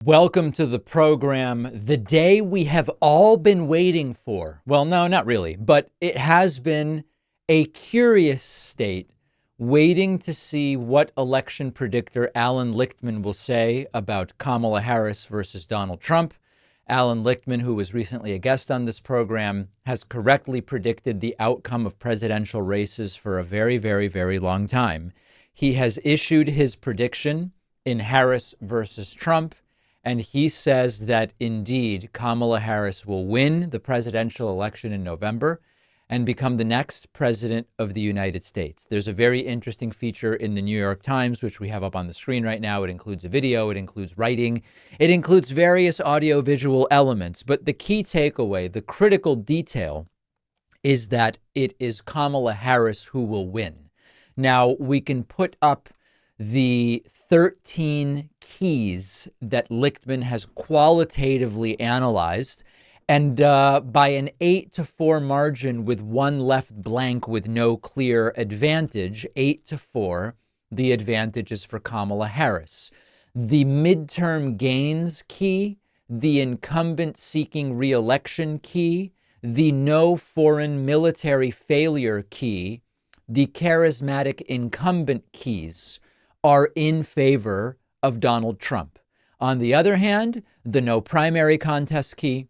Welcome to the program, the day we have all been waiting for. Well, no, not really, but it has been a curious state waiting to see what election predictor Allan Lichtman will say about Kamala Harris versus Donald Trump. Allan Lichtman, who was recently a guest on this program, has correctly predicted the outcome of presidential races for a very, very, very long time. He has issued his prediction in Harris versus Trump. And he says that indeed Kamala Harris will win the presidential election in November and become the next president of the United States. There's a very interesting feature in the New York Times, which we have up on the screen right now. It includes a video, it includes writing, it includes various audio-visual elements. But the key takeaway, the critical detail, is that it is Kamala Harris who will win. Now, we can put up the 13 keys that Lichtman has qualitatively analyzed, and by an 8-4 margin with one left blank with no clear advantage, 8-4, the advantage is for Kamala Harris. The midterm gains key, the incumbent seeking re-election key, the no foreign military failure key, the charismatic incumbent keys are in favor of Donald Trump. On the other hand, the no primary contest key,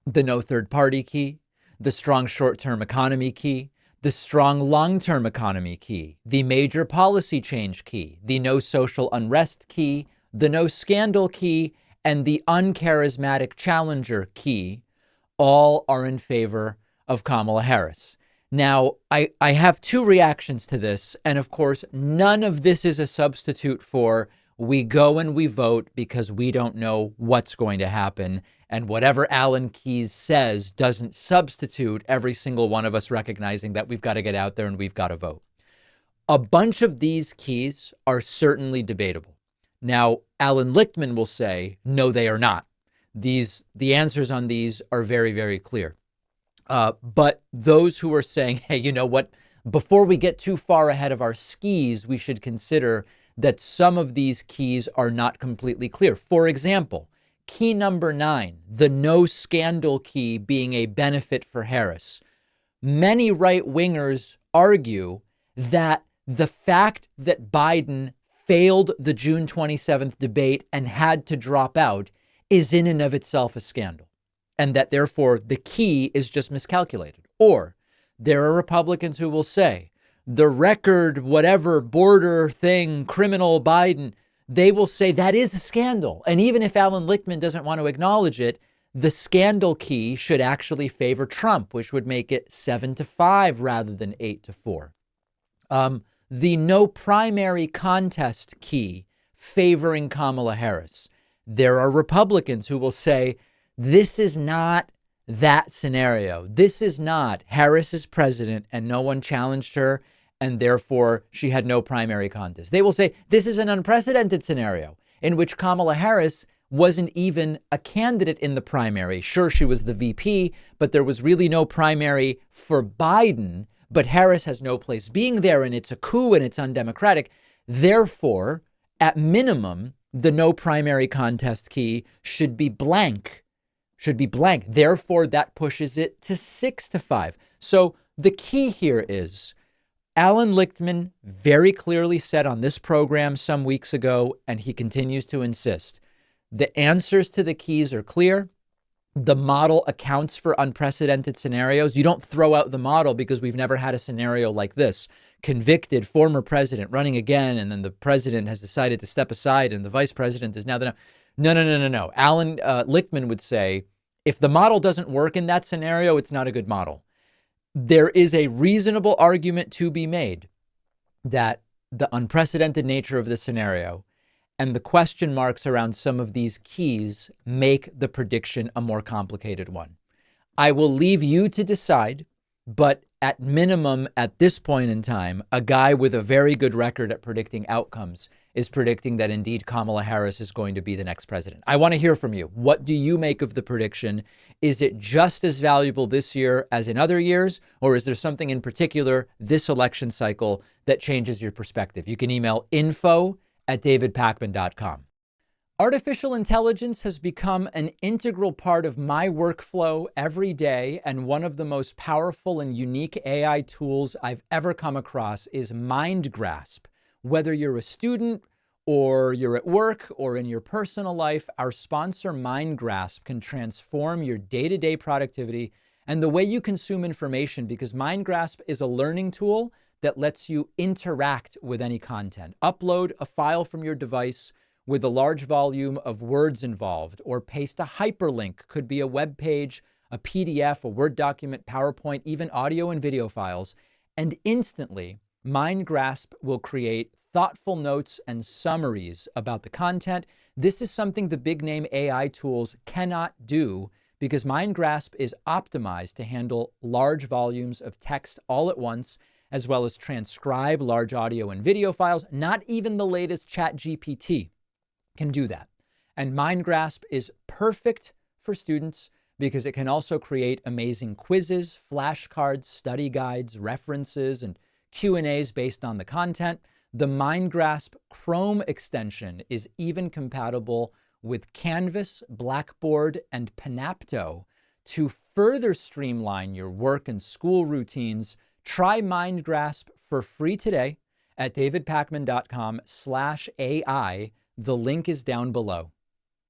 the no third party key, the strong short-term economy key, the strong long-term economy key, the major policy change key, the no social unrest key, the no scandal key, and the uncharismatic challenger key all are in favor of Kamala Harris. Now, I have two reactions to this, and of course, none of this is a substitute for we go and we vote because we don't know what's going to happen, and whatever Alan Keyes says doesn't substitute every single one of us recognizing that we've got to get out there and we've got to vote. A bunch of these keys are certainly debatable. Now, Allan Lichtman will say, no, they are not. The answers on these are very, very clear. But those who are saying, hey, you know what, before we get too far ahead of our skis, we should consider that some of these keys are not completely clear. For example, key number 9, the no scandal key being a benefit for Harris. Many right-wingers argue that the fact that Biden failed the June 27th debate and had to drop out is in and of itself a scandal, and that therefore the key is just miscalculated. Or there are Republicans who will say the record, whatever border thing, criminal Biden, they will say that is a scandal. And even if Allan Lichtman doesn't want to acknowledge it, the scandal key should actually favor Trump, which would make it 7-5 rather than 8-4. The no primary contest key favoring Kamala Harris. There are Republicans who will say, this is not that scenario. This is not Harris is president and no one challenged her and therefore she had no primary contest. They will say this is an unprecedented scenario in which Kamala Harris wasn't even a candidate in the primary. Sure, she was the VP, but there was really no primary for Biden. But Harris has no place being there and it's a coup and it's undemocratic. Therefore, at minimum, the no primary contest key should be blank. Therefore, that pushes it to 6-5. So the key here is Allan Lichtman very clearly said on this program some weeks ago, and he continues to insist, the answers to the keys are clear. The model accounts for unprecedented scenarios. You don't throw out the model because we've never had a scenario like this. Convicted former president running again, and then the president has decided to step aside and the vice president is now the... No. Allan Lichtman would say, if the model doesn't work in that scenario, it's not a good model. There is a reasonable argument to be made that the unprecedented nature of the scenario and the question marks around some of these keys make the prediction a more complicated one. I will leave you to decide, but at minimum, at this point in time, a guy with a very good record at predicting outcomes is predicting that indeed Kamala Harris is going to be the next president. I want to hear from you. What do you make of the prediction? Is it just as valuable this year as in other years? Or is there something in particular this election cycle that changes your perspective? You can email info@davidpakman.com. Artificial intelligence has become an integral part of my workflow every day, and one of the most powerful and unique AI tools I've ever come across is MindGrasp. Whether you're a student or you're at work or in your personal life, our sponsor MindGrasp can transform your day-to-day productivity and the way you consume information, because MindGrasp is a learning tool that lets you interact with any content. Upload a file from your device with a large volume of words involved, or paste a hyperlink, could be a web page, a PDF, a Word document, PowerPoint, even audio and video files, and instantly MindGrasp will create thoughtful notes and summaries about the content. This is something the big name AI tools cannot do, because MindGrasp is optimized to handle large volumes of text all at once, as well as transcribe large audio and video files. Not even the latest ChatGPT can do that. And MindGrasp is perfect for students because it can also create amazing quizzes, flashcards, study guides, references, and Q&As based on the content. The MindGrasp Chrome extension is even compatible with Canvas, Blackboard, and Panapto to further streamline your work and school routines. Try MindGrasp for free today at davidpakman.com/AI. The link is down below.